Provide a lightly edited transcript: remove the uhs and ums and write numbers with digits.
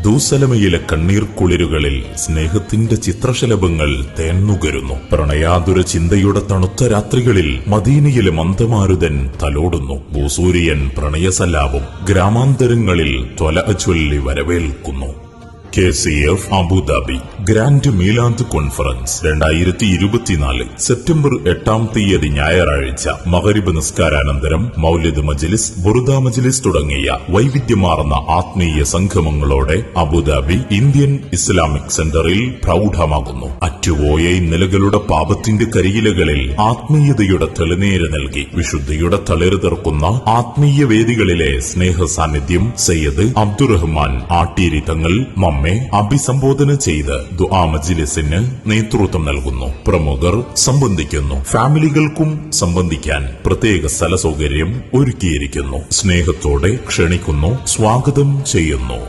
ദൂസലമയിലെ കണ്ണീർ കുളിരുകളിൽ സ്നേഹത്തിന്റെ ചിത്രശലഭങ്ങൾ തേന്നുകരുന്നു. പ്രണയാതുര ചിന്തയുടെ തണുത്ത രാത്രികളിൽ മദീനയിലെ മന്ദമാരുതൻ തലോടുന്നു. ഭൂസൂര്യൻ പ്രണയസലാപം ഗ്രാമാന്തരങ്ങളിൽ ത്വലഅചൊല്ലി വരവേൽക്കുന്നു. KCF അബുദാബി ഗ്രാൻഡ് മീലാദ് കോൺഫറൻസ് 2024 സെപ്റ്റംബർ 8-ാം തീയതി ഞായറാഴ്ച മഗ്‌രിബ് നിസ്കാരാനന്തരം മൗലിദ് മജ്ലിസ്, ബുർദ മജ്ലിസ് തുടങ്ങിയ വൈവിധ്യമാർന്ന ആത്മീയ സംഗമങ്ങളോടെ അബുദാബി ഇന്ത്യൻ ഇസ്ലാമിക് സെന്ററിൽ പ്രൗഢമാകുന്നു. അറ്റുപോയ ഇന്നലകളുടെ പാപത്തിന്റെ കരിയിലകളിൽ ആത്മീയതയുടെ തെളിനീര് നൽകി വിശുദ്ധിയുടെ തളിര് തീർക്കുന്ന ആത്മീയ വേദികളിലെ സ്നേഹ സാന്നിധ്യം സയ്യിദ് അബ്ദുറഹ്മാൻ ആട്ടീരി തങ്ങൾ നമ്മെ അഭിസംബോധന ചെയ്ത് ദുആ മജ്ലിസിന് നേതൃത്വം നൽകുന്നു. പ്രമുഖർ സംബന്ധിക്കുന്നു. ഫാമിലികൾക്കും സംബന്ധിക്കാൻ പ്രത്യേക സ്ഥല സൗകര്യം ഒരുക്കിയിരിക്കുന്നു. സ്നേഹത്തോടെ ക്ഷണിക്കുന്നു, സ്വാഗതം ചെയ്യുന്നു.